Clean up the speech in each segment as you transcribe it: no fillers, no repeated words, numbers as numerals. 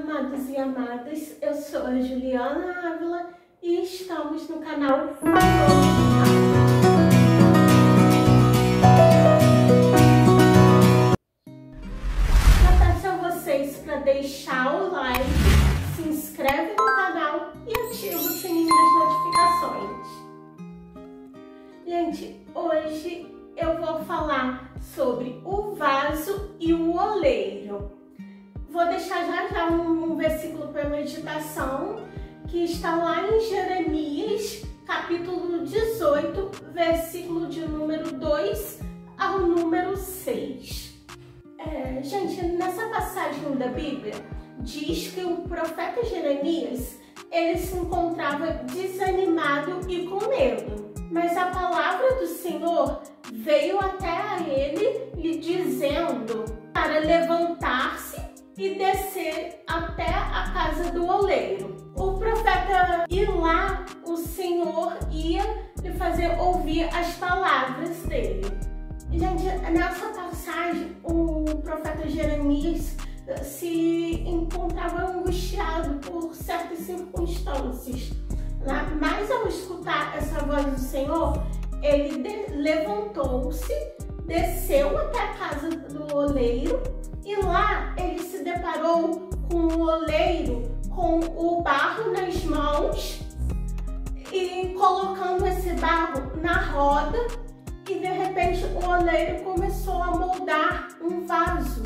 amados e amadas, eu sou a Juliana Ávila e estamos no canal Falou Já peço a vocês para deixar o like, se inscreve no canal e ativa o sininho das notificações. Gente, hoje eu vou falar sobre o vaso e o oleiro. Vou deixar já um versículo para meditação que está lá em Jeremias, capítulo 18, versículo de número 2 ao número 6. Gente, nessa passagem da Bíblia, diz que o profeta Jeremias, ele se encontrava desanimado e com medo. Mas a palavra do Senhor veio até a ele lhe dizendo para levantar-se e descer até a casa do oleiro. O profeta ia lá, o Senhor ia lhe fazer ouvir as palavras dele. Gente, nessa passagem, o profeta Jeremias se encontrava angustiado por certas circunstâncias. Mas ao escutar essa voz do Senhor, ele levantou-se, desceu até a casa do oleiro e lá ele se deparou com o oleiro com o barro nas mãos e colocando esse barro na roda, e de repente o oleiro começou a moldar um vaso.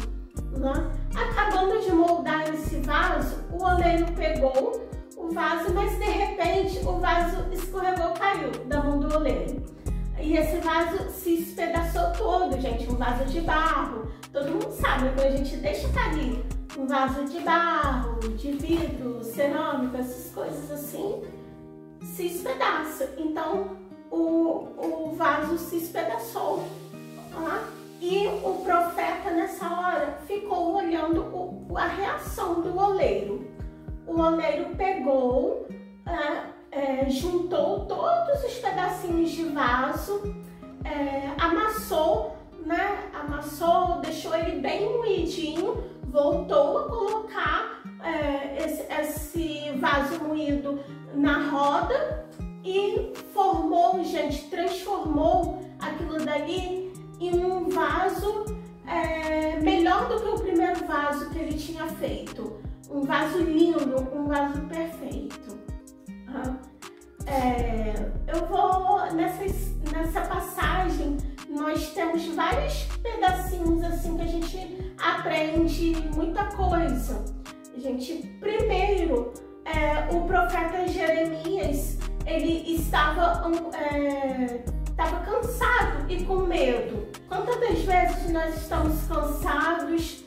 Acabando de moldar esse vaso, o oleiro pegou o vaso, mas de repente o vaso escorregou, caiu da mão do oleiro. E esse vaso se espedaçou todo, gente, um vaso de barro. Todo mundo sabe, quando a gente deixa cair um vaso de barro, de vidro, cerâmica, essas coisas assim, se espedaça. Então, o vaso se espedaçou. E o profeta, nessa hora, ficou olhando a reação do oleiro. O oleiro pegou, juntou todos os pedacinhos de vaso, amassou, deixou ele bem moidinho, voltou a colocar esse vaso moído na roda e formou, gente, transformou aquilo dali em um vaso melhor do que o primeiro vaso que ele tinha feito. Um vaso lindo, um vaso perfeito. Eu vou, nessa passagem, nós temos vários pedacinhos assim que a gente aprende muita coisa. Gente, primeiro, o profeta Jeremias, ele estava cansado e com medo. Quantas das vezes nós estamos cansados,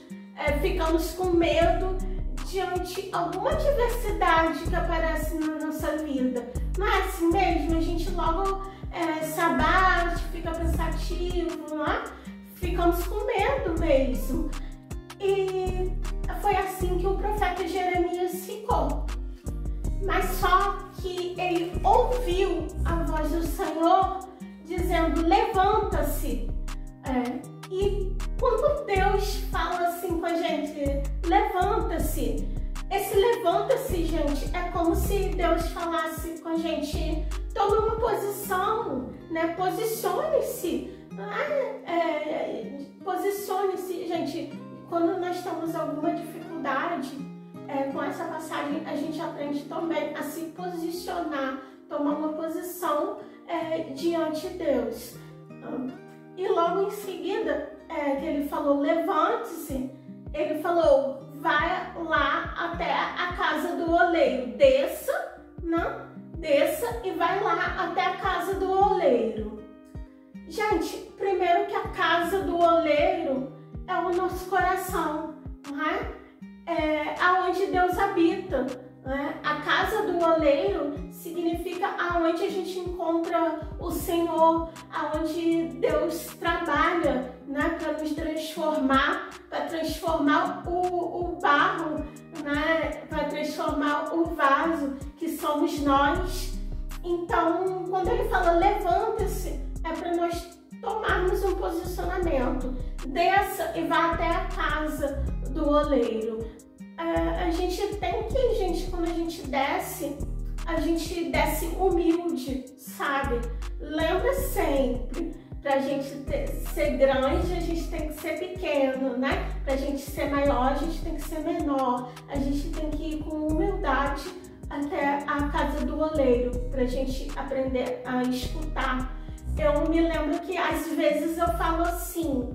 ficamos com medo diante de alguma adversidade que aparece na nossa vida? Não é assim mesmo? A gente logo se abate, fica pensativo, não é? Ficamos com medo mesmo. E foi assim que o profeta Jeremias ficou. Mas só que ele ouviu a voz do Senhor dizendo: levanta-se. E quando Deus fala assim com a gente, levanta-se, esse levanta-se, gente, é como se Deus falasse com a gente: tome uma posição, né? Posicione-se. Posicione-se, gente. Quando nós temos alguma dificuldade, com essa passagem a gente aprende também a se posicionar, tomar uma posição diante de Deus. E logo em seguida, que ele falou levante-se, ele falou: vai lá até a casa do oleiro, desça e vai lá até a casa do oleiro. Gente, primeiro que a casa do oleiro é o nosso coração, não é? Aonde Deus habita. A casa do oleiro significa aonde a gente encontra o Senhor, aonde Deus trabalha, né, para nos transformar, para transformar o barro, né, para transformar o vaso que somos nós. Então, quando ele fala levanta-se, é para nós tomarmos um posicionamento. Desça e vá até a casa do oleiro. a gente tem que, gente, quando a gente desce humilde, sabe? Lembra sempre, pra gente ser grande, a gente tem que ser pequeno, né? Pra gente ser maior, a gente tem que ser menor. A gente tem que ir com humildade até a casa do oleiro, pra gente aprender a escutar. Eu me lembro que às vezes eu falo assim,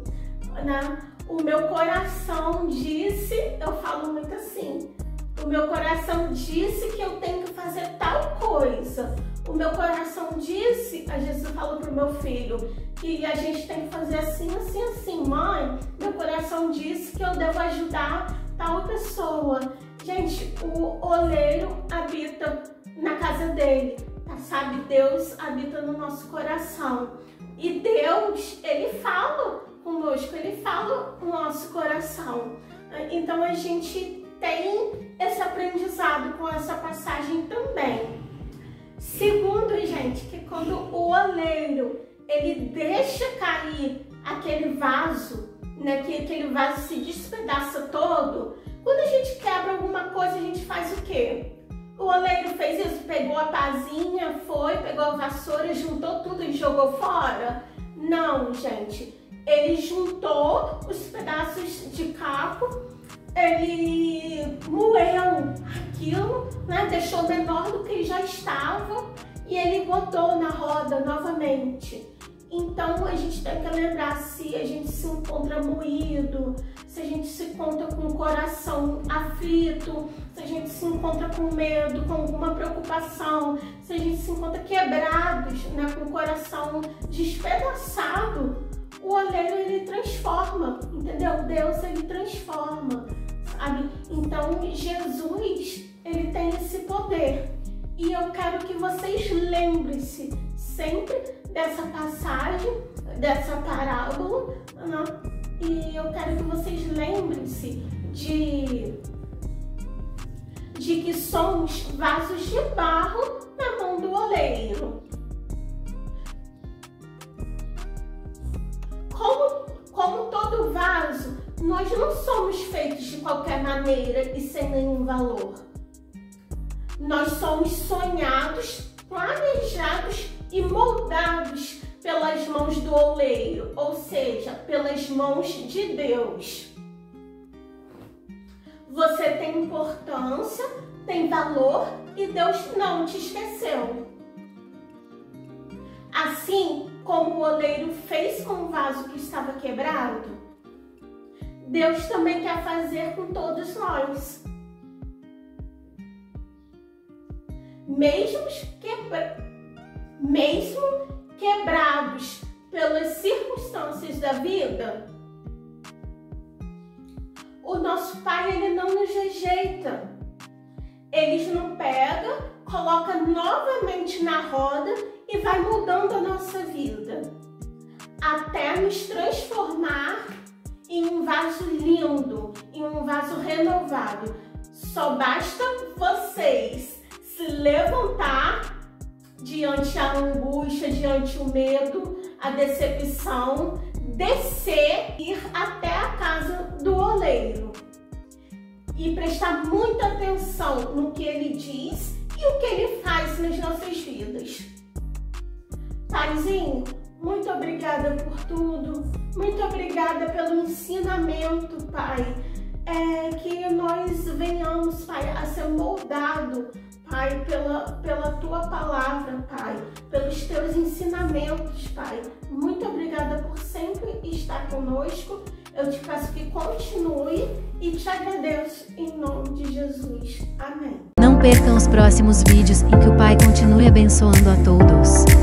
né? O meu coração disse, eu falo muito assim, o meu coração disse que eu tenho que fazer tal coisa. O meu coração disse, às vezes eu falo pro meu filho, que a gente tem que fazer assim, assim, assim. Mãe, meu coração disse que eu devo ajudar tal pessoa. Gente, o oleiro habita na casa dele, tá? Sabe? Deus habita no nosso coração. E Deus, Ele fala conosco, Ele fala no nosso coração. Então a gente tem esse aprendizado com essa passagem também. Segundo, gente, que quando o oleiro, ele deixa cair aquele vaso, né, que aquele vaso se despedaça todo, quando a gente quebra alguma coisa, a gente faz o quê? O oleiro fez isso, pegou a pazinha, pegou a vassoura, juntou tudo e jogou fora? Não, gente. Ele juntou os pedaços de caco, ele moeu aquilo, né, deixou menor do que já estava e ele botou na roda novamente. Então a gente tem que lembrar, se a gente se encontra moído, se a gente se encontra com o coração aflito, se a gente se encontra com medo, com alguma preocupação, se a gente se encontra quebrados, né, com o coração despedaçado, o oleiro, ele transforma, entendeu? Deus, ele transforma, sabe? Então Jesus, ele tem esse poder. E eu quero que vocês lembrem-se sempre dessa passagem, dessa parábola, né? E eu quero que vocês lembrem-se de que somos vasos de barro na mão do oleiro. Como todo vaso, nós não somos feitos de qualquer maneira e sem nenhum valor. Nós somos sonhados, planejados e moldados pelas mãos do oleiro, ou seja, pelas mãos de Deus. Você tem importância, tem valor e Deus não te esqueceu. Assim como o oleiro fez com o vaso que estava quebrado, Deus também quer fazer com todos nós. Mesmo quebrados pelas circunstâncias da vida, o nosso Pai, ele não nos rejeita. Ele nos pega, coloca novamente na roda e vai mudando a nossa vida, até nos transformar em um vaso lindo, em um vaso renovado. Só basta vocês se levantar diante a angústia, diante o medo, a decepção, descer, ir até a casa do oleiro e prestar muita atenção no que ele diz e o que ele faz nas nossas vidas. Paizinho, muito obrigada por tudo, muito obrigada pelo ensinamento, Pai. Que nós venhamos, Pai, a ser moldado, Pai, pela Tua palavra, Pai, pelos Teus ensinamentos, Pai. Muito obrigada por sempre estar conosco. Eu te peço que continue e te agradeço em nome de Jesus. Amém. Não percam os próximos vídeos em que o Pai continue abençoando a todos.